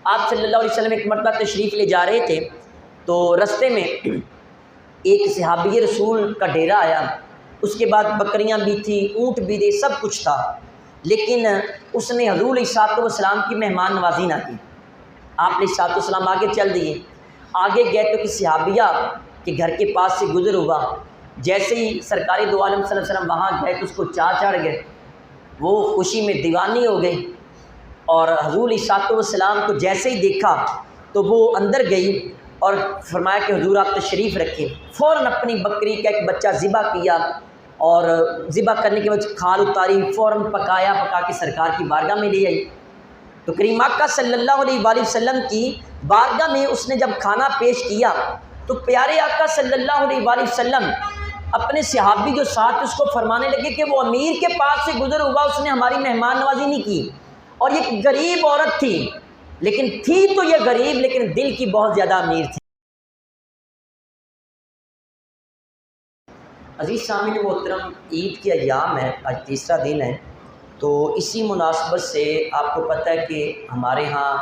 آپ صلی اللہ علیہ وسلم ایک مرتبہ تشریف لے جا رہے تھے تو رستے میں ایک صحابی رسول کا ڈیرا آیا، اس کے بعد بکریاں بھی تھیں، اونٹ بھی تھے، سب کچھ تھا، لیکن اس نے حضور علیہ السلام کی مہمان نوازی نہ کی۔ آپ علیہ السلام آگے چل دیے، آگے گئے تو کسی صحابیہ کے گھر کے پاس سے گزر ہوا، جیسے ہی سرکار دو عالم صلی اللہ علیہ وسلم وہاں گئے تو اس کو چڑھ گئے، وہ خوشی میں دیوانی ہو گئی، اور حضور علیہ السلام کو جیسے ہی دیکھا تو وہ اندر گئی اور فرمایا کہ حضور آپ تشریف رکھیں۔ فوراً اپنی بکری کا ایک بچہ ذبح کیا، اور ذبح کرنے کے بعد کھال اتاری، فوراً پکا کے سرکار کی بارگاہ میں لے آئی۔ تو کریم آقا صلی اللہ علیہ وآلہ وسلم کی بارگاہ میں اس نے جب کھانا پیش کیا تو پیارے آقا صلی اللہ علیہ وآلہ وسلم اپنے صحابی جو ساتھ اس کو فرمانے لگے کہ وہ امیر کے پاس سے گزر ہوا، اس نے ہماری مہمان نوازی نہیں کی، اور یہ غریب عورت تھی، لیکن تھی تو یہ غریب لیکن دل کی بہت زیادہ امیر تھی۔ عزیز سامعین محترم، عید کے ایام ہے، آج تیسرا دن ہے، تو اسی مناسبت سے آپ کو پتہ ہے کہ ہمارے ہاں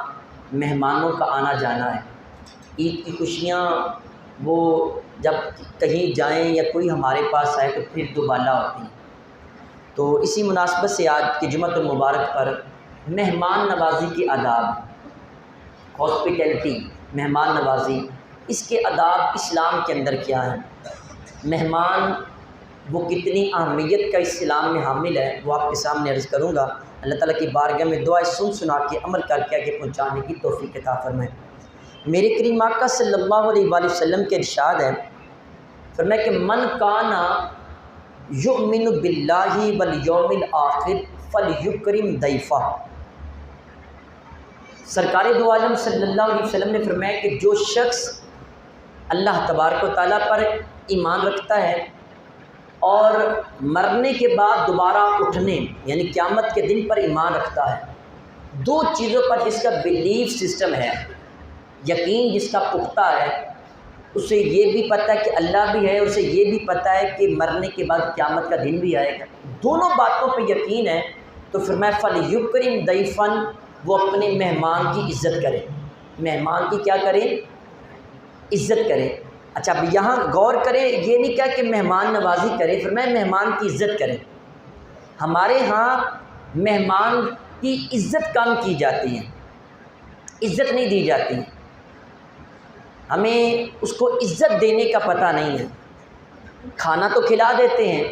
مہمانوں کا آنا جانا ہے۔ عید کی خوشیاں وہ جب کہیں جائیں یا کوئی ہمارے پاس آئے تو پھر دوبالا ہوتی ہیں۔ تو اسی مناسبت سے آج کی جمعۃ المبارک پر مہمان نوازی کے آداب، ہاسپٹیلٹی، مہمان نوازی، اس کے آداب اسلام کے اندر کیا ہیں، مہمان وہ کتنی اہمیت کا اسلام میں حامل ہے، وہ آپ کے سامنے عرض کروں گا۔ اللہ تعالیٰ کی بارگاہ میں دعائیں سنا کے عمل کر کے آگے پہنچانے کی توفیق عطا فرمائے۔ میرے کریم آقا صلی اللہ علیہ وآلہ وسلم کے ارشاد ہے، فرمایا کہ من کان یؤمن باللہ والیوم الآخر فلیکرم ضیفہ۔ سرکار دو عالم صلی اللہ علیہ وسلم نے فرمایا کہ جو شخص اللہ تبارک و تعالیٰ پر ایمان رکھتا ہے اور مرنے کے بعد دوبارہ اٹھنے یعنی قیامت کے دن پر ایمان رکھتا ہے، دو چیزوں پر جس کا بلیف سسٹم ہے، یقین جس کا پختہ ہے، اسے یہ بھی پتہ ہے کہ اللہ بھی ہے، اسے یہ بھی پتہ ہے کہ مرنے کے بعد قیامت کا دن بھی آئے گا، دونوں باتوں پہ یقین ہے، تو فرمایا فلیکرم ضیفا، وہ اپنے مہمان کی عزت کرے، مہمان کی کیا کرے؟ عزت کرے۔ اچھا اب یہاں غور کریں، یہ نہیں کہا کہ مہمان نوازی کرے، فرمایا مہمان کی عزت کرے۔ ہمارے ہاں مہمان کی عزت کم کی جاتی ہے، عزت نہیں دی جاتی، ہمیں اس کو عزت دینے کا پتہ نہیں ہے۔ کھانا تو کھلا دیتے ہیں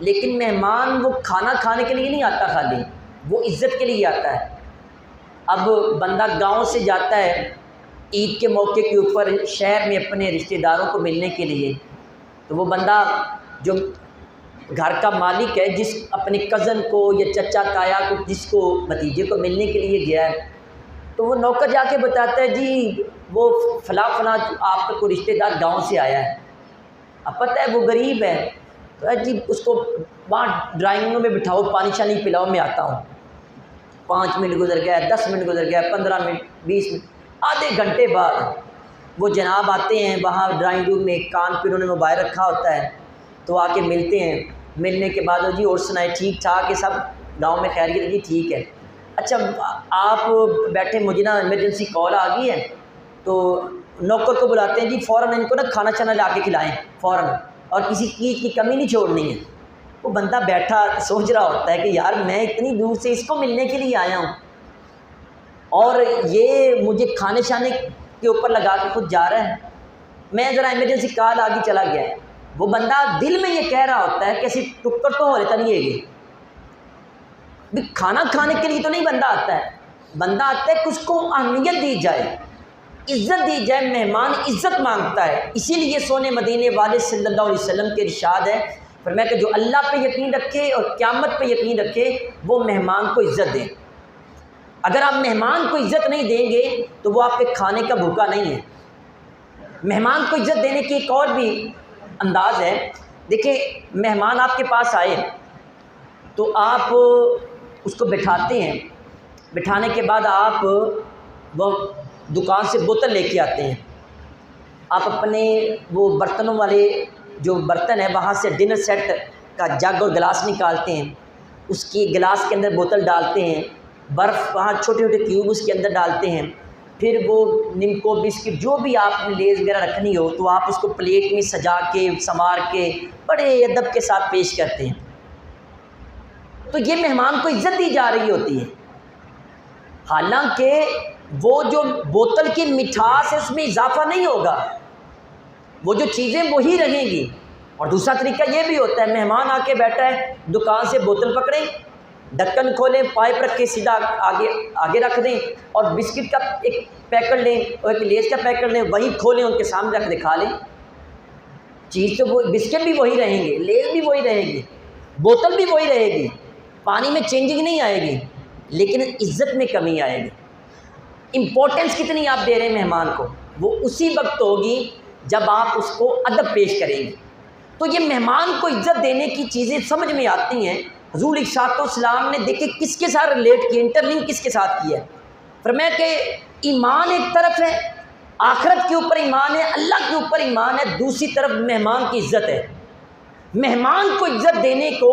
لیکن مہمان وہ کھانا کھانے کے لیے نہیں آتا، خالی وہ عزت کے لیے آتا ہے۔ اب بندہ گاؤں سے جاتا ہے عید کے موقع کے اوپر شہر میں اپنے رشتہ داروں کو ملنے کے لیے، تو وہ بندہ جو گھر کا مالک ہے، جس اپنے کزن کو یا چچا تایا کو، جس کو بھتیجے کو ملنے کے لیے گیا ہے، تو وہ نوکر جا کے بتاتا ہے جی وہ فلاں آپ کا کوئی رشتہ دار گاؤں سے آیا ہے، اب پتہ ہے وہ غریب ہے، تو جی اس کو وہاں ڈرائنگ روم میں بٹھاؤ، پانی شانی پلاؤ، میں آتا ہوں۔ 5 منٹ گزر گیا، 10 منٹ گزر گیا، 15 منٹ، 20 منٹ، آدھے گھنٹے بعد وہ جناب آتے ہیں، وہاں ڈرائنگ روم میں کان پہ انہوں نے موبائل رکھا ہوتا ہے، تو آ کے ملتے ہیں، ملنے کے بعد جی اور سنائے ٹھیک ٹھاک ہے سب، گاؤں میں خیریت؟ جی ٹھیک ہے۔ اچھا آپ بیٹھے، مجھے نا ایمرجنسی کال آ گئی ہے، تو نوکر کو بلاتے ہیں جی فوراً ان کو نا کھانا چھانا لا کے کھلائیں فوراً، اور کسی چیز کی کمی نہیں چھوڑنی ہے۔ وہ بندہ بیٹھا سوچ رہا ہوتا ہے کہ یار میں اتنی دور سے اس کو ملنے کے لیے آیا ہوں اور یہ مجھے کھانے شانے کے اوپر لگا کے خود جا رہا ہے، میں ذرا ایمرجنسی کال آگے چلا گیا ہے۔ وہ بندہ دل میں یہ کہہ رہا ہوتا ہے کہ ایسی ٹکر تو ہو رہتا نہیں ہے، یہ کھانا کھانے کے لیے تو نہیں بندہ آتا ہے، بندہ آتا ہے کہ اس کو اہمیت دی جائے، عزت دی جائے، مہمان عزت مانگتا ہے۔ اسی لیے سونے مدینے والے صلی اللہ علیہ وسلم کے ارشاد ہے، فرمایا کہ جو اللہ پہ یقین رکھے اور قیامت پہ یقین رکھے وہ مہمان کو عزت دے۔ اگر آپ مہمان کو عزت نہیں دیں گے تو وہ آپ کے کھانے کا بھوکا نہیں ہے۔ مہمان کو عزت دینے کی ایک اور بھی انداز ہے، دیکھیں مہمان آپ کے پاس آئے تو آپ اس کو بٹھاتے ہیں، بٹھانے کے بعد آپ وہ دکان سے بوتل لے کے آتے ہیں، آپ اپنے وہ برتنوں والے جو برتن ہے وہاں سے ڈنر سیٹ کا جگ اور گلاس نکالتے ہیں، اس کی گلاس کے اندر بوتل ڈالتے ہیں، برف وہاں چھوٹے چھوٹے کیوب اس کے اندر ڈالتے ہیں، پھر وہ نمکو بسکٹ جو بھی آپ نے لیز وغیرہ رکھنی ہو تو آپ اس کو پلیٹ میں سجا کے سنوار کے بڑے ادب کے ساتھ پیش کرتے ہیں. تو یہ مہمان کو عزت دی جا رہی ہوتی ہے. حالانکہ وہ جو بوتل کی مٹھاس ہے اس میں اضافہ نہیں ہوگا، وہ جو چیزیں وہی رہیں گی. اور دوسرا طریقہ یہ بھی ہوتا ہے، مہمان آ کے بیٹھا ہے، دکان سے بوتل پکڑیں، ڈھکن کھولیں، پائپ رکھ کے سیدھا آگے رکھ دیں، اور بسکٹ کا ایک پیکٹ لیں اور ایک لیز کا پیکٹ لیں، وہی کھولیں، ان کے سامنے رکھ دکھا لیں. چیز تو وہ بسکٹ بھی وہی رہیں گے، لیز بھی وہی رہے گی، بوتل بھی وہی رہے گی، پانی میں چینجنگ نہیں آئے گی، لیکن عزت میں کمی آئے گی. امپورٹنس کتنی آپ دے رہے ہیں مہمان کو، وہ اسی وقت ہوگی جب آپ اس کو ادب پیش کریں گے. تو یہ مہمان کو عزت دینے کی چیزیں سمجھ میں آتی ہیں. حضور علیہ السلام نے دیکھے کس کے ساتھ ریلیٹ کیا، انٹرلنک کس کے ساتھ کیا ہے. فرمایا کہ ایمان ایک طرف ہے، آخرت کے اوپر ایمان ہے، اللہ کے اوپر ایمان ہے، دوسری طرف مہمان کی عزت ہے. مہمان کو عزت دینے کو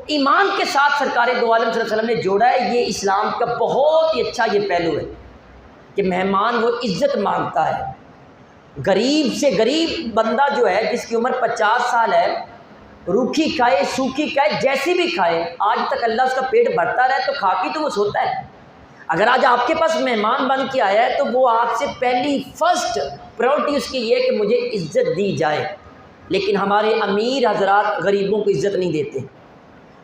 ایمان کے ساتھ سرکار دو عالم صلی اللہ علیہ وسلم نے جوڑا ہے. یہ اسلام کا بہت ہی اچھا یہ پہلو ہے کہ مہمان وہ عزت مانگتا ہے. غریب سے غریب بندہ جو ہے، جس کی عمر 50 سال ہے، روکھی کھائے سوکھی کھائے جیسی بھی کھائے، آج تک اللہ اس کا پیٹ بھرتا رہے تو کھا کے تو وہ سوتا ہے. اگر آج آپ کے پاس مہمان بن کے آیا ہے تو وہ آپ سے پہلی فرسٹ پرائورٹی اس کی یہ ہے کہ مجھے عزت دی جائے. لیکن ہمارے امیر حضرات غریبوں کو عزت نہیں دیتے.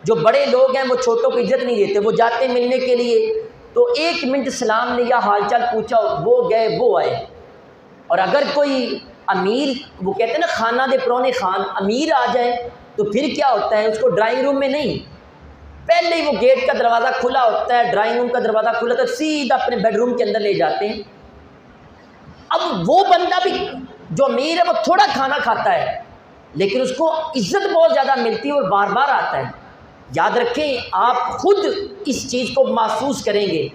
جو بڑے لوگ ہیں وہ چھوٹوں کو عزت نہیں دیتے. وہ جاتے ملنے کے لیے تو 1 منٹ سلام لیا، حال چال پوچھا، وہ گئے وہ آئے. اور اگر کوئی امیر، وہ کہتے ہیں نا خانہ دے پرونے خان، امیر آ جائے تو پھر کیا ہوتا ہے، اس کو ڈرائنگ روم میں نہیں، پہلے ہی وہ گیٹ کا دروازہ کھلا ہوتا ہے، ڈرائنگ روم کا دروازہ کھلا تو سیدھا اپنے بیڈ روم کے اندر لے جاتے ہیں. اب وہ بندہ بھی جو امیر ہے وہ تھوڑا کھانا کھاتا ہے لیکن اس کو عزت بہت زیادہ ملتی ہے اور بار بار آتا ہے. یاد رکھیں، آپ خود اس چیز کو محسوس کریں گے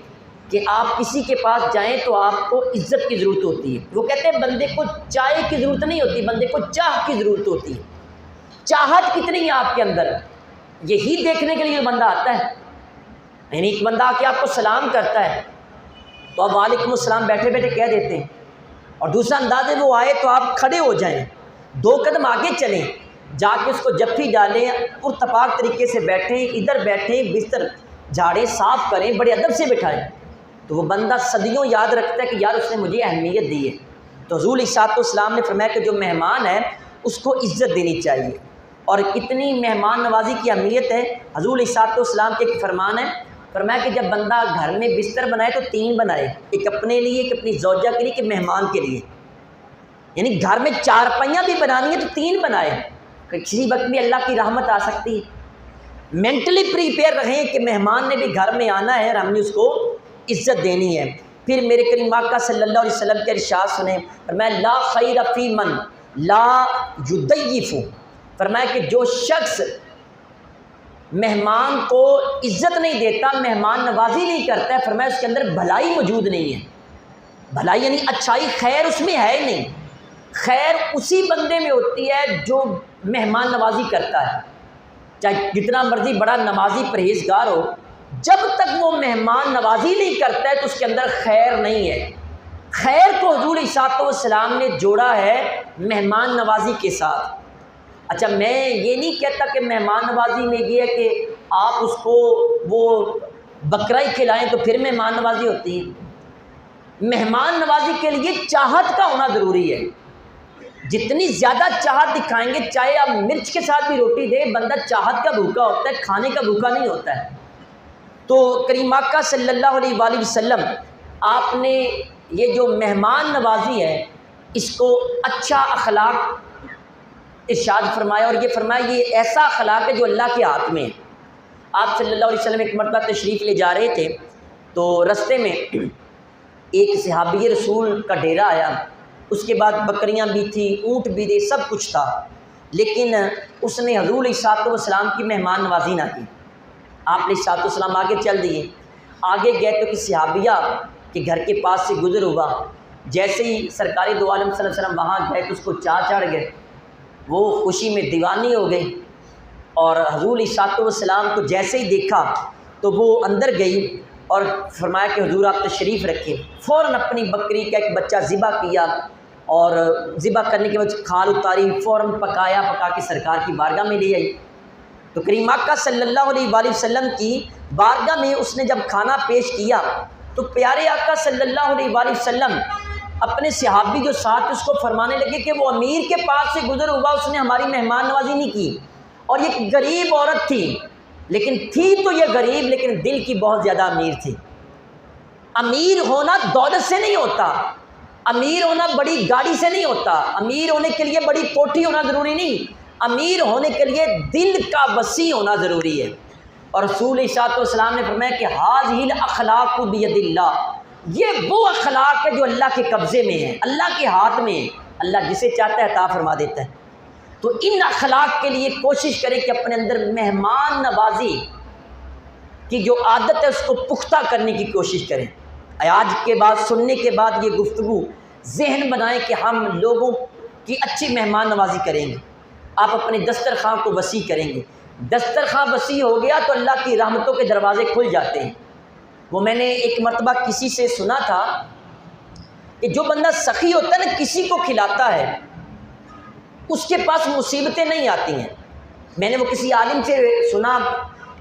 کہ آپ کسی کے پاس جائیں تو آپ کو عزت کی ضرورت ہوتی ہے. وہ کہتے ہیں بندے کو چائے کی ضرورت نہیں ہوتی، بندے کو چاہ کی ضرورت ہوتی ہے. چاہت کتنی ہے آپ کے اندر، یہی دیکھنے کے لیے بندہ آتا ہے. یعنی ایک بندہ آ کے آپ کو سلام کرتا ہے تو آپ وعلیکم السلام بیٹھے بیٹھے کہہ دیتے ہیں، اور دوسرا انداز ہے وہ آئے تو آپ کھڑے ہو جائیں، 2 قدم آگے چلیں، جا کے اس کو جفی ڈالیں، پرتپاک طریقے سے بیٹھیں، ادھر بیٹھیں، بستر جھاڑیں، صاف کریں، بڑے ادب سے بٹھائیں. تو وہ بندہ صدیوں یاد رکھتا ہے کہ یار اس نے مجھے اہمیت دی ہے. تو حضور علیہ السلام نے فرمایا کہ جو مہمان ہے اس کو عزت دینی چاہیے. اور کتنی مہمان نوازی کی اہمیت ہے. حضور علیہ السلام کے ایک فرمان ہے، فرمایا کہ جب بندہ گھر میں بستر بنائے تو 3 بنائے، ایک اپنے لیے، ایک اپنی زوجہ کے لیے، ایک مہمان کے لیے. یعنی گھر میں 4 پہیاں بھی بنانی ہے تو 3 بنائے، کسی وقت بھی اللہ کی رحمت آ سکتی ہے. مینٹلی پریپیئر رہیں کہ مہمان نے بھی گھر میں آنا ہے اور ہم نے اس کو عزت دینی ہے. پھر میرے کریم آقا صلی اللہ علیہ وسلم کے ارشاد سنیں، فرمایا لا خیر فی من لا یضیف، فرمایا کہ جو شخص مہمان کو عزت نہیں دیتا، مہمان نوازی نہیں کرتا ہے، فرمایا اس کے اندر بھلائی موجود نہیں ہے. بھلائی یعنی اچھائی، خیر اس میں ہے نہیں. خیر اسی بندے میں ہوتی ہے جو مہمان نوازی کرتا ہے، چاہے جتنا مرضی بڑا نمازی پرہیزگار ہو، جب تک وہ مہمان نوازی نہیں کرتا ہے تو اس کے اندر خیر نہیں ہے. خیر کو حضور علیہ السلام نے جوڑا ہے مہمان نوازی کے ساتھ. اچھا، میں یہ نہیں کہتا کہ مہمان نوازی میں یہ ہے کہ آپ اس کو وہ بکرا ہی کھلائیں تو پھر مہمان نوازی ہوتی ہے. مہمان نوازی کے لیے چاہت کا ہونا ضروری ہے. جتنی زیادہ چاہت دکھائیں گے، چاہے آپ مرچ کے ساتھ بھی روٹی دیں، بندہ چاہت کا بھوکا ہوتا ہے، کھانے کا بھوکا نہیں ہوتا ہے. تو کریم آقا صلی اللہ علیہ وآلہ وسلم آپ نے یہ جو مہمان نوازی ہے اس کو اچھا اخلاق ارشاد فرمایا، اور یہ فرمایا یہ ایسا اخلاق ہے جو اللہ کے ہاتھ میں ہے. آپ صلی اللہ علیہ وسلم ایک مرتبہ تشریف لے جا رہے تھے تو رستے میں ایک صحابی رسول کا ڈیرا آیا. اس کے بعد بکریاں بھی تھیں، اونٹ بھی تھے، سب کچھ تھا، لیکن اس نے حضور علیہ السلام کی مہمان نوازی نہ کی. آپ علیہ السلام آگے چل دیے. آگے گئے تو کہ صحابیہ کے گھر کے پاس سے گزر ہوا. جیسے ہی سرکار دو عالم صلی اللہ علیہ وسلم وہاں گئے تو اس کو چڑھ گئے، وہ خوشی میں دیوانی ہو گئی. اور حضور علیہ السلام کو جیسے ہی دیکھا تو وہ اندر گئی اور فرمایا کہ حضور آپ تشریف رکھیں، فوراً اپنی بکری کا ایک بچہ ذبح کیا اور ذبح کرنے کے بعد کھال اتاری، فوراً پکا کے سرکار کی بارگاہ میں لے آئی۔ تو کریم آقا صلی اللہ علیہ وآلہ وسلم کی بارگاہ میں اس نے جب کھانا پیش کیا تو پیارے آقا صلی اللہ علیہ وآلہ وسلم اپنے صحابی جو ساتھ اس کو فرمانے لگے کہ وہ امیر کے پاس سے گزر ہوا، اس نے ہماری مہمان نوازی نہیں کی، اور یہ غریب عورت تھی، لیکن تھی تو یہ غریب لیکن دل کی بہت زیادہ امیر تھی۔ امیر ہونا دولت سے نہیں ہوتا، امیر ہونا بڑی گاڑی سے نہیں ہوتا، امیر ہونے کے لیے بڑی کوٹھی ہونا ضروری نہیں، امیر ہونے کے لیے دل کا وسیع ہونا ضروری ہے۔ اور رسول صلی اللہ علیہ وسلم نے فرمایا کہ ھذہ الاخلاق بید اللہ، یہ وہ اخلاق ہے جو اللہ کے قبضے میں ہے، اللہ کے ہاتھ میں ہے، اللہ جسے چاہتا ہے عطا فرما دیتا ہے۔ تو ان اخلاق کے لیے کوشش کریں کہ اپنے اندر مہمان نوازی کی جو عادت ہے اس کو پختہ کرنے کی کوشش کریں۔ آج کے بعد سننے کے بعد یہ گفتگو ذہن بنائیں کہ ہم لوگوں کی اچھی مہمان نوازی کریں گے، آپ اپنے دسترخوان کو وسیع کریں گے۔ دسترخوان وسیع ہو گیا تو اللہ کی رحمتوں کے دروازے کھل جاتے ہیں۔ وہ میں نے ایک مرتبہ کسی سے سنا تھا کہ جو بندہ سخی ہوتا ہے نا، کسی کو کھلاتا ہے، اس کے پاس مصیبتیں نہیں آتی ہیں۔ میں نے وہ کسی عالم سے سنا،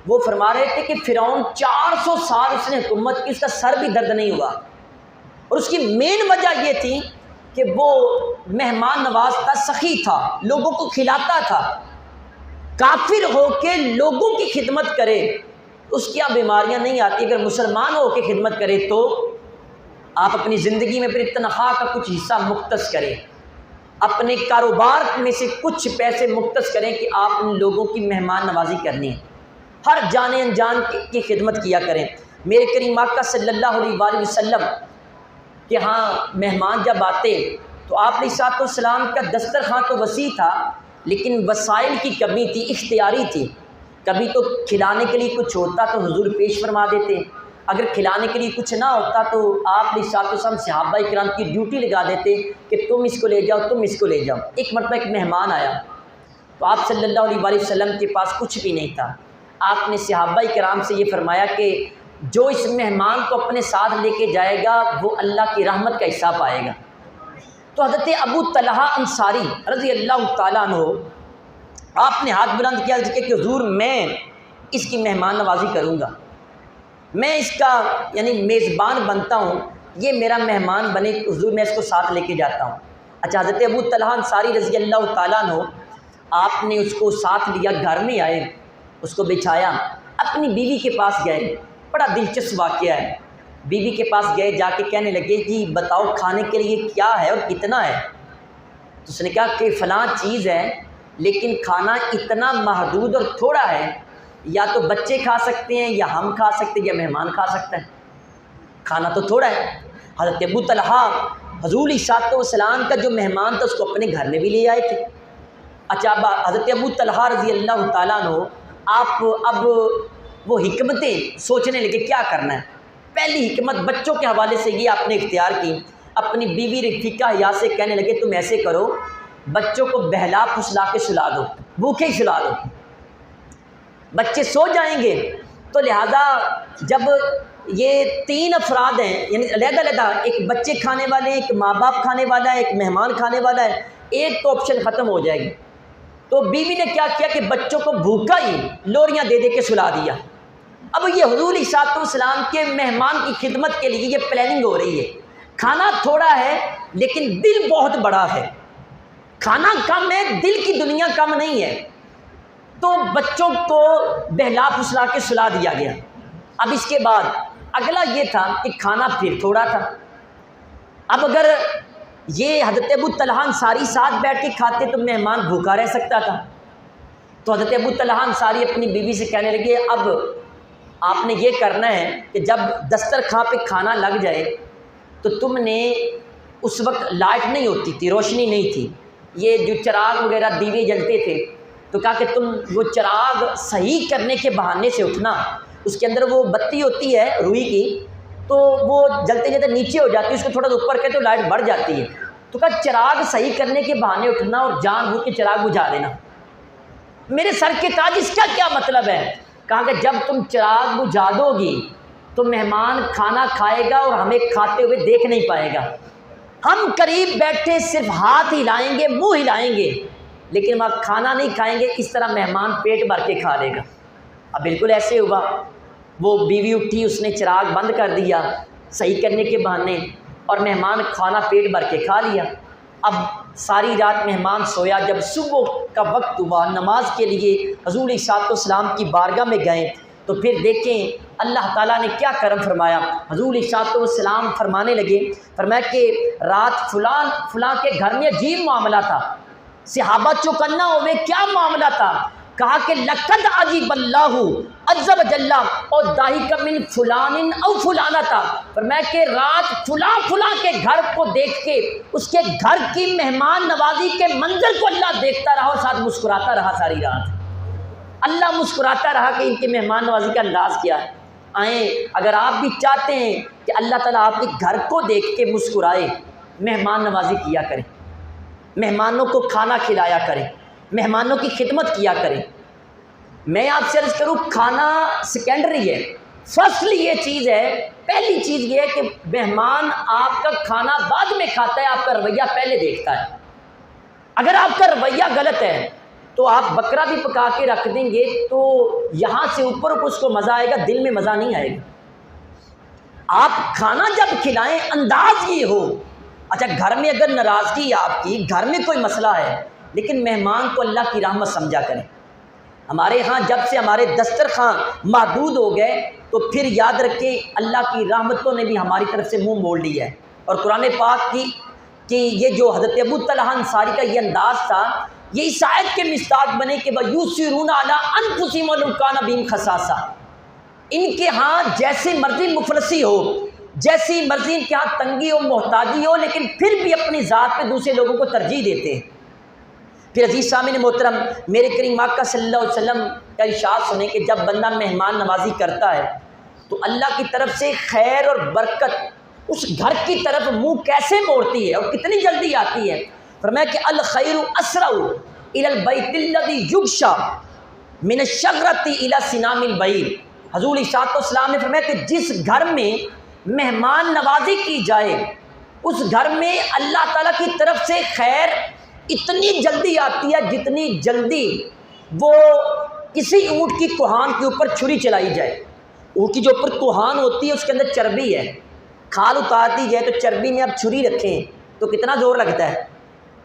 وہ فرما رہے تھے کہ فرعون 400 سال اس نے حکومت کی، اس کا سر بھی درد نہیں ہوا، اور اس کی مین وجہ یہ تھی کہ وہ مہمان نواز تھا، سخی تھا، لوگوں کو کھلاتا تھا۔ کافر ہو کے لوگوں کی خدمت کرے اس کی یہاں بیماریاں نہیں آتی، اگر مسلمان ہو کے خدمت کرے تو آپ اپنی زندگی میں پھر تنخواہ کا کچھ حصہ مختص کریں، اپنے کاروبار میں سے کچھ پیسے مختص کریں کہ آپ ان لوگوں کی مہمان نوازی کرنی ہے، ہر جانے انجان کی خدمت کیا کریں۔ میرے کریم آقا صلی اللہ علیہ وآلہ وسلم کہ ہاں مہمان جب آتے تو آپ علیہ الصلوۃ والسلام کا دسترخوان تو وسیع تھا لیکن وسائل کی کمی تھی، اختیاری تھی۔ کبھی تو کھلانے کے لیے کچھ ہوتا تو حضور پیش فرما دیتے، اگر کھلانے کے لیے کچھ نہ ہوتا تو آپ علیہ الصلوۃ والسلام صحابہ کرام کی ڈیوٹی لگا دیتے کہ تم اس کو لے جاؤ، تم اس کو لے جاؤ۔ ایک مرتبہ ایک مہمان آیا تو آپ صلی اللہ علیہ وآلہ وسلم کے پاس کچھ بھی نہیں تھا، آپ نے صحابہ کرام سے یہ فرمایا کہ جو اس مہمان کو اپنے ساتھ لے کے جائے گا وہ اللہ کی رحمت کا حصہ پائے گا۔ تو حضرت ابو طلحہ انصاری رضی اللہ تعالیٰ عنہ آپ نے ہاتھ بلند کیا کہ حضور میں اس کی مہمان نوازی کروں گا، میں اس کا یعنی میزبان بنتا ہوں، یہ میرا مہمان بنے، حضور میں اس کو ساتھ لے کے جاتا ہوں۔ اچھا، حضرت ابو طلحہ انصاری رضی اللہ تعالیٰ عنہ آپ نے اس کو ساتھ لیا، گھر میں آئے، اس کو بچھایا، اپنی بیوی کے پاس گئے، بڑا دلچسپ واقعہ ہے۔ بیوی کے پاس گئے، جا کے کہنے لگے جی بتاؤ کھانے کے لیے کیا ہے اور کتنا ہے؟ تو اس نے کہا کہ فلاں چیز ہے لیکن کھانا اتنا محدود اور تھوڑا ہے، یا تو بچے کھا سکتے ہیں یا ہم کھا سکتے ہیں یا مہمان کھا سکتا ہے، کھانا تو تھوڑا ہے۔ حضرت ابو طلحہ حضور علیہ الصلوۃ والسلام کا جو مہمان تھا اس کو اپنے گھر میں بھی لے آئے تھے۔ اچھا، حضرت ابو طلحہ رضی اللہ تعالیٰ عنہ آپ اب وہ حکمتیں سوچنے لگے کیا کرنا ہے۔ پہلی حکمت بچوں کے حوالے سے یہ آپ نے اختیار کی، اپنی بیوی رفیقہ حیا سے کہنے لگے تم ایسے کرو، بچوں کو بہلا پھسلا کے سلا دو، بھوکے ہی سلا دو، بچے سو جائیں گے۔ تو لہذا جب یہ 3 افراد ہیں، یعنی علیحدہ علیحدہ، ایک بچے کھانے والے ہیں، ایک ماں باپ کھانے والا ہے، ایک مہمان کھانے والا ہے، ایک تو آپشن ختم ہو جائے گی۔ تو بیوی نے کیا کیا کہ بچوں کو بھوکا ہی لوریاں دے دے کے سلا دیا۔ اب یہ حضور علیہ الصلوۃ والسلام کے مہمان کی خدمت کے لیے یہ پلاننگ ہو رہی ہے، کھانا تھوڑا ہے لیکن دل بہت بڑا ہے، کھانا کم ہے دل کی دنیا کم نہیں ہے، تو بچوں کو بہلا پھسلا کے سلا دیا گیا۔ اب اس کے بعد اگلا یہ تھا کہ کھانا پھر تھوڑا تھا، اب اگر یہ حضرت ابو طلحہ انصاری ساتھ بیٹھ کے کھاتے تو مہمان بھوکا رہ سکتا تھا۔ تو حضرت ابو طلحہ انصاری اپنی بیوی سے کہنے لگے اب آپ نے یہ کرنا ہے کہ جب دسترخوان پہ کھانا لگ جائے تو تم نے، اس وقت لائٹ نہیں ہوتی تھی، روشنی نہیں تھی، یہ جو چراغ وغیرہ دیوے جلتے تھے، تو کہا کہ تم وہ چراغ صحیح کرنے کے بہانے سے اٹھنا، اس کے اندر وہ بتی ہوتی ہے روئی کی، تو وہ جلتے جلتے نیچے ہو جاتی ہے، اس کو تھوڑا سا اوپر کرے تو لائٹ بڑھ جاتی ہے، تو کہا چراغ صحیح کرنے کے بہانے اٹھنا اور جان بوجھ کے چراغ بجھا دینا۔ میرے سر کے تاج، اس کا کیا مطلب ہے؟ کہا کہ جب تم چراغ بجھا دو گی تو مہمان کھانا کھائے گا اور ہمیں کھاتے ہوئے دیکھ نہیں پائے گا. ہم قریب بیٹھے صرف ہاتھ ہلائیں گے، منہ ہلائیں گے، لیکن وہاں کھانا نہیں کھائیں گے. اس طرح مہمان پیٹ بھر کے کھا لے گا. اب بالکل ایسے ہوا، وہ بیوی اٹھی، اس نے چراغ بند کر دیا صحیح کرنے کے بہانے، اور مہمان کھانا پیٹ بھر کے کھا لیا. اب ساری رات مہمان سویا. جب صبح کا وقت ہوا نماز کے لیے حضور علیہ السلام کی بارگاہ میں گئے تو پھر دیکھیں اللہ تعالیٰ نے کیا کرم فرمایا. حضور علیہ السلام فرمانے لگے، فرمایا کہ رات فلاں کے گھر میں عجیب معاملہ تھا. صحابہ چوکنا ہوئے، کیا معاملہ تھا؟ کہا کہ لقد عجیب اللہ عز وجل اور ضاحک من فلان او فلانہ تھا. فرمایا کہ رات فلاں کے گھر کو دیکھ کے اس کے گھر کی مہمان نوازی کے منظر کو اللہ دیکھتا رہا اور ساتھ مسکراتا رہا ساری رات. اللہ مسکراتا رہا کہ ان کے مہمان نوازی کا انداز کیا ہے. آئیں، اگر آپ بھی چاہتے ہیں کہ اللہ تعالیٰ آپ کے گھر کو دیکھ کے مسکرائے، مہمان نوازی کیا کریں، مہمانوں کو کھانا کھلایا کریں، مہمانوں کی خدمت کیا کریں. میں آپ سے عرض کروں، کھانا سیکنڈری ہے، فرسٹ یہ چیز ہے. پہلی چیز یہ ہے کہ مہمان آپ کا کھانا بعد میں کھاتا ہے، آپ کا رویہ پہلے دیکھتا ہے. اگر آپ کا رویہ غلط ہے تو آپ بکرا بھی پکا کے رکھ دیں گے تو یہاں سے اوپر اس کو مزہ آئے گا، دل میں مزہ نہیں آئے گا. آپ کھانا جب کھلائیں انداز یہ ہو. اچھا، گھر میں اگر ناراضگی ہے آپ کی، گھر میں کوئی مسئلہ ہے، لیکن مہمان کو اللہ کی رحمت سمجھا کریں. ہمارے ہاں جب سے ہمارے دسترخوان محدود ہو گئے تو پھر یاد رکھیں اللہ کی رحمتوں نے بھی ہماری طرف سے منہ موڑ لیا ہے. اور قرآن پاک کی کہ یہ جو حضرت ابو طلحہ انصاری کا یہ انداز تھا، یہ اس آیت کے مصداق بنے کہ وَيُؤْثِرُونَ عَلَىٰ أَنفُسِهِمْ وَلَوْ كَانَ بِهِمْ خَصَاصَةٌ. ان کے ہاں جیسے مرضی مفلسی ہو، جیسی مرضی ان کے ہاں تنگی ہو، محتاجی ہو، لیکن پھر بھی اپنی ذات پہ دوسرے لوگوں کو ترجیح دیتے ہیں. پھر عزیز سامعین محترم، میرے کریم آقا صلی اللہ علیہ وسلم کا ارشاد سنیں کہ جب بندہ مہمان نوازی کرتا ہے تو اللہ کی طرف سے خیر اور برکت اس گھر کی طرف منہ کیسے موڑتی ہے اور کتنی جلدی آتی ہے. فرمایا کہ الخیر اسرع الی البیت الذی یغشی من الشجرۃ الی سنام البعیر. حضور علیہ السلام نے فرمایا کہ جس گھر میں مہمان نوازی کی جائے اس گھر میں اللہ تعالیٰ کی طرف سے خیر اتنی جلدی آتی ہے جتنی جلدی وہ کسی اونٹ کی کوہان کے اوپر چھری چلائی جائے. اونٹ کی جو اوپر کوہان ہوتی ہے اس کے اندر چربی ہے، کھال اتار دی جائے تو چربی میں اب چھری رکھیں تو کتنا زور لگتا ہے؟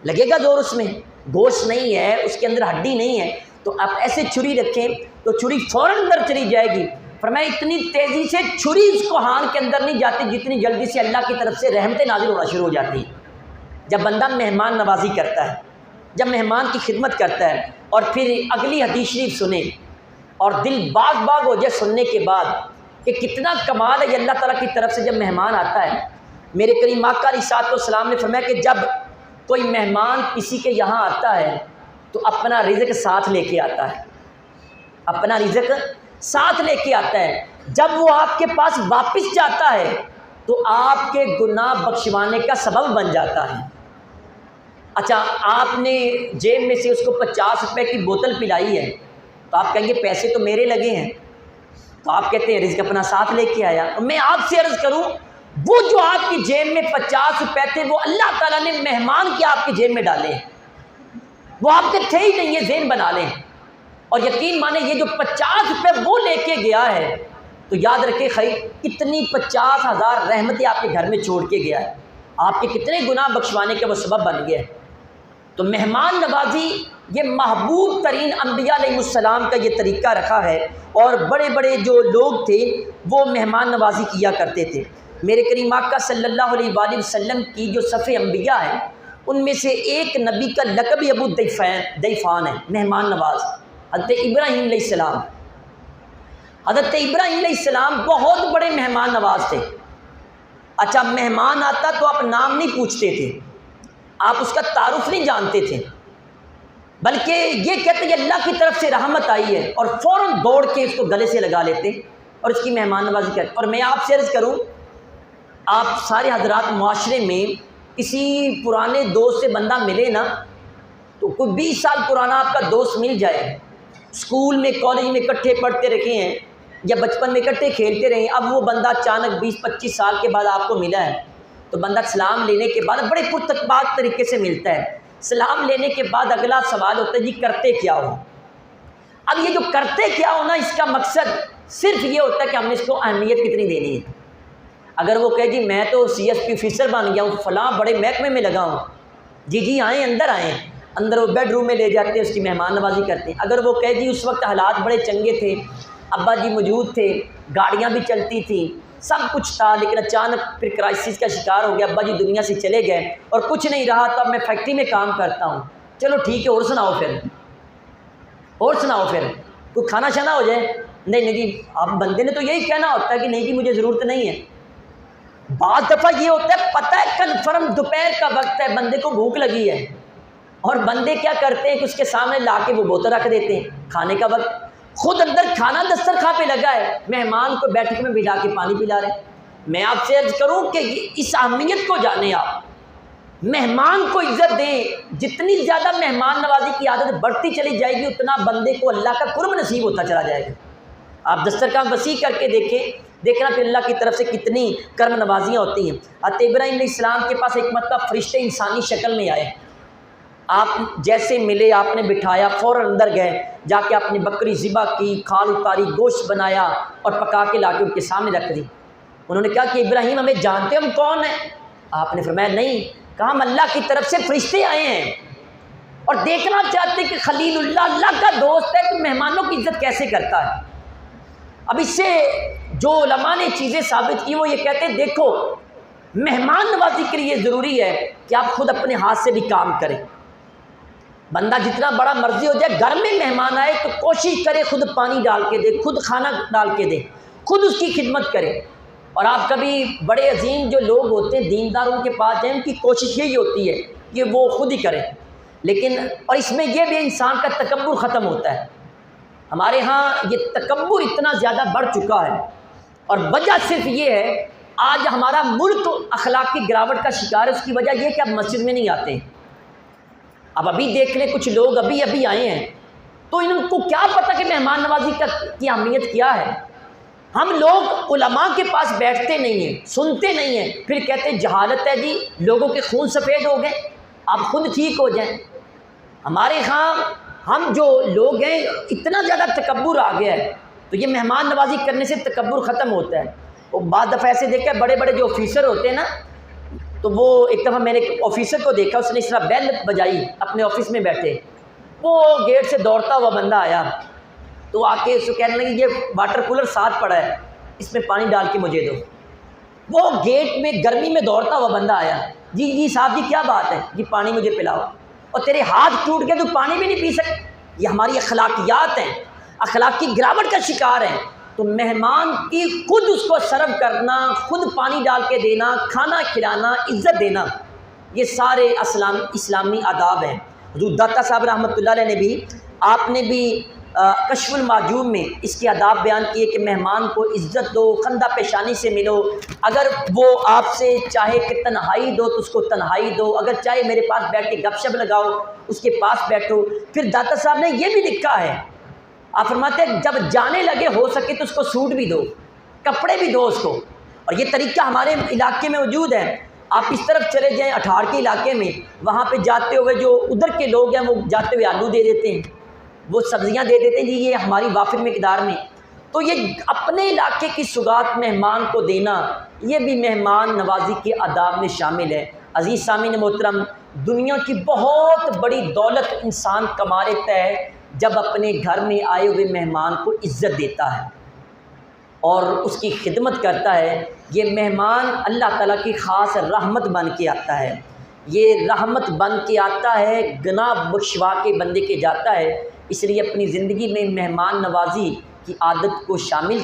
لگے گا زور. اس میں گوشت نہیں ہے، اس کے اندر ہڈی نہیں ہے، تو آپ ایسے چھری رکھیں تو چھری فوراً اندر چلی جائے گی. فرمایا اتنی تیزی سے چھری اس کوہان کے اندر نہیں جاتی جتنی جلدی سے اللہ کی طرف سے رحمتیں نازل ہونا شروع ہو جاتی. جب بندہ مہمان نوازی کرتا ہے، جب مہمان کی خدمت کرتا ہے، اور پھر اگلی حدیث شریف سنیں اور دل باغ باغ ہو جائے سننے کے بعد کہ کتنا کمال ہے اللہ تعالیٰ کی طرف سے جب مہمان آتا ہے. میرے کریم آقا علیہ السلام نے فرمایا کہ جب کوئی مہمان کسی کے یہاں آتا ہے تو اپنا رزق ساتھ لے کے آتا ہے، اپنا رزق ساتھ لے کے آتا ہے. جب وہ آپ کے پاس واپس جاتا ہے تو آپ کے گناہ بخشوانے کا سبب بن جاتا ہے. اچھا، آپ نے جیب میں سے اس کو 50 روپے کی بوتل پلائی ہے تو آپ کہیں گے پیسے تو میرے لگے ہیں، تو آپ کہتے ہیں رزق اپنا ساتھ لے کے آیا. میں آپ سے عرض کروں، وہ جو آپ کی جیب میں 50 روپے تھے وہ اللہ تعالیٰ نے مہمان کے آپ کی جیب میں ڈالے ہیں، وہ آپ کے تھے ہی نہیں، یہ ذہن بنا لیں. اور یقین مانیں یہ جو 50 روپے وہ لے کے گیا ہے تو یاد رکھے خیر کتنی 50,000 رحمتیں آپ کے گھر میں چھوڑ کے گیا ہے، آپ کے کتنے گناہ بخشوانے کا وہ سبب بن گیا ہے. تو مہمان نوازی یہ محبوب ترین انبیاء علیہ السلام کا یہ طریقہ رکھا ہے، اور بڑے بڑے جو لوگ تھے وہ مہمان نوازی کیا کرتے تھے. میرے کریم آقا صلی اللہ علیہ وآلہ وسلم کی جو صف انبیاء ہیں ان میں سے ایک نبی کا لقب ابو دیفان ہے، مہمان نواز. حضرت ابراہیم علیہ السلام، حضرت ابراہیم علیہ السلام بہت بڑے مہمان نواز تھے. اچھا، مہمان آتا تو آپ نام نہیں پوچھتے تھے، آپ اس کا تعارف نہیں جانتے تھے، بلکہ یہ کہتے کہ اللہ کی طرف سے رحمت آئی ہے اور فوراً دوڑ کے اس کو گلے سے لگا لیتے اور اس کی مہمان نوازی کرتے. اور میں آپ سے عرض کروں، آپ سارے حضرات معاشرے میں کسی پرانے دوست سے بندہ ملے نا تو کوئی 20 سال پرانا آپ کا دوست مل جائے، اسکول میں کالج میں اکٹھے پڑھتے رکھے ہیں، یا بچپن میں اکٹھے کھیلتے رہے، اب وہ بندہ اچانک 20-25 سال کے بعد آپ کو ملا ہے، تو بندہ سلام لینے کے بعد بڑے پرتکبات طریقے سے ملتا ہے، سلام لینے کے بعد اگلا سوال ہوتا ہے جی کرتے کیا ہو؟ اب یہ جو کرتے کیا ہو نا، اس کا مقصد صرف یہ ہوتا ہے کہ ہم نے اس کو اہمیت کتنی دینی ہے۔ اگر وہ کہے جی میں تو CSP آفیسر بن گیا ہوں، فلاں بڑے محکمے میں لگا ہوں، جی آئیں اندر آئیں، اندر وہ بیڈ روم میں لے جاتے ہیں، اس کی مہمان نوازی کرتے ہیں۔ اگر وہ کہے جی اس وقت حالات بڑے چنگے تھے، ابا جی موجود تھے، گاڑیاں بھی چلتی تھیں، سب کچھ تھا، لیکن اچانک پھر کرائسس کا شکار ہو گیا، ابا جی دنیا سے چلے گئے اور کچھ نہیں رہا، تو اب میں فیکٹری میں کام کرتا ہوں، چلو ٹھیک ہے، اور سناؤ پھر کوئی کھانا شانا ہو جائے؟ نہیں جی، آپ بندے نے تو یہی کہنا ہوتا ہے کہ نہیں جی مجھے ضرورت نہیں ہے۔ بعض دفعہ یہ ہوتا ہے پتہ ہے کنفرم دوپہر کا وقت ہے، بندے کو بھوک لگی ہے، اور بندے کیا کرتے ہیں کہ اس کے سامنے لا کے وہ بوتل رکھ دیتے ہیں، کھانے کا وقت، خود اندر کھانا دسترخوان پہ لگا ہے، مہمان کو بیٹھک میں بھلا کے پانی پلا رہے ہیں۔ میں آپ سے عرض کروں کہ اس اہمیت کو جانیں، آپ مہمان کو عزت دیں، جتنی زیادہ مہمان نوازی کی عادت بڑھتی چلی جائے گی اتنا بندے کو اللہ کا قرب نصیب ہوتا چلا جائے گا۔ آپ دسترخوان وسیع کر کے دیکھنا پھر اللہ کی طرف سے کتنی کرم نوازیاں ہوتی ہیں۔ حضرت ابراہیم علیہ السلام کے پاس ایک مرتبہ فرشتے انسانی شکل میں آئے، آپ جیسے ملے آپ نے بٹھایا، فوراً اندر گئے، جا کے اپنی بکری ذبح کی، کھال اتاری، گوشت بنایا اور پکا کے لا کے ان کے سامنے رکھ دی۔ انہوں نے کہا کہ ابراہیم ہمیں جانتے ہم کون ہیں؟ آپ نے فرمایا نہیں، کہا ہم اللہ کی طرف سے فرشتے آئے ہیں اور دیکھنا چاہتے کہ خلیل اللہ کا دوست ہے تو مہمانوں کی عزت کیسے کرتا ہے۔ اب اس سے جو علماء نے چیزیں ثابت کی وہ یہ کہتے ہیں دیکھو مہمان نوازی کے لیے ضروری ہے کہ آپ خود اپنے ہاتھ سے بھی کام کریں۔ بندہ جتنا بڑا مرضی ہو جائے، گھر میں مہمان آئے تو کوشش کرے خود پانی ڈال کے دے، خود کھانا ڈال کے دے، خود اس کی خدمت کرے۔ اور آپ کبھی بڑے عظیم جو لوگ ہوتے ہیں دینداروں کے پاس جائیں، ان کی کوشش یہی ہوتی ہے کہ وہ خود ہی کریں، لیکن اور اس میں یہ بھی انسان کا تکبر ختم ہوتا ہے۔ ہمارے ہاں یہ تکبر اتنا زیادہ بڑھ چکا ہے، اور وجہ صرف یہ ہے آج ہمارا ملک اخلاقی گراوٹ کا شکار ہے۔ اس کی وجہ یہ کہ اب مسجد میں نہیں آتے۔ اب ابھی دیکھ لیں کچھ لوگ ابھی آئے ہیں تو ان کو کیا پتہ کہ مہمان نوازی کی اہمیت کیا ہے۔ ہم لوگ علماء کے پاس بیٹھتے نہیں ہیں، سنتے نہیں ہیں، پھر کہتے ہیں جہالت ہے جی، لوگوں کے خون سفید ہو گئے، آپ خود ٹھیک ہو جائیں۔ ہمارے ہاں ہم جو لوگ ہیں اتنا زیادہ تکبر آ گیا ہے، تو یہ مہمان نوازی کرنے سے تکبر ختم ہوتا ہے۔ وہ بعض دفعہ ایسے دیکھا ہے بڑے بڑے جو آفیسر ہوتے ہیں نا، تو وہ ایک دفعہ میں نے ایک آفیسر کو دیکھا، اس نے اس طرح بیل بجائی اپنے آفس میں بیٹھے، وہ گیٹ سے دوڑتا ہوا بندہ آیا تو آ کے اس کو کہنے لگی یہ واٹر کولر ساتھ پڑا ہے، اس میں پانی ڈال کے مجھے دو۔ وہ گیٹ میں گرمی میں دوڑتا ہوا بندہ آیا، جی صاحب جی کیا بات ہے؟ جی پانی مجھے پلاؤ۔ اور تیرے ہاتھ ٹوٹ گئے تو پانی بھی نہیں پی سکتے؟ یہ ہماری اخلاقیات ہیں، اخلاقی گراوٹ کا شکار ہیں۔ تو مہمان کی خود اس کو سرو کرنا، خود پانی ڈال کے دینا، کھانا کھلانا، عزت دینا، یہ سارے اسلامی آداب ہیں۔ حضور داتا صاحب رحمۃ اللہ علیہ نے بھی، آپ نے بھی کشف المعجوب میں اس کے آداب بیان کیے کہ مہمان کو عزت دو، خندہ پیشانی سے ملو، اگر وہ آپ سے چاہے کہ تنہائی دو تو اس کو تنہائی دو، اگر چاہے میرے پاس بیٹھ کے گپ شپ لگاؤ اس کے پاس بیٹھو۔ پھر داتا صاحب نے یہ بھی لکھا ہے، آپ فرماتے ہیں جب جانے لگے ہو سکے تو اس کو سوٹ بھی دو، کپڑے بھی دو اس کو۔ اور یہ طریقہ ہمارے علاقے میں موجود ہے، آپ اس طرف چلے جائیں اٹھار کے علاقے میں، وہاں پہ جاتے ہوئے جو ادھر کے لوگ ہیں وہ جاتے ہوئے آلو دے دیتے ہیں، وہ سبزیاں دے دیتے ہیں، جی یہ ہماری وافر مقدار میں۔ تو یہ اپنے علاقے کی سوغات مہمان کو دینا، یہ بھی مہمان نوازی کے آداب میں شامل ہے۔ عزیز سامعین محترم، دنیا کی بہت بڑی دولت انسان کما لیتا ہے جب اپنے گھر میں آئے ہوئے مہمان کو عزت دیتا ہے اور اس کی خدمت کرتا ہے۔ یہ مہمان اللہ تعالیٰ کی خاص رحمت بن کے آتا ہے، یہ رحمت بن کے آتا ہے، گناہ بخشوا کے بندے کے جاتا ہے۔ اس لیے اپنی زندگی میں مہمان نوازی کی عادت کو شامل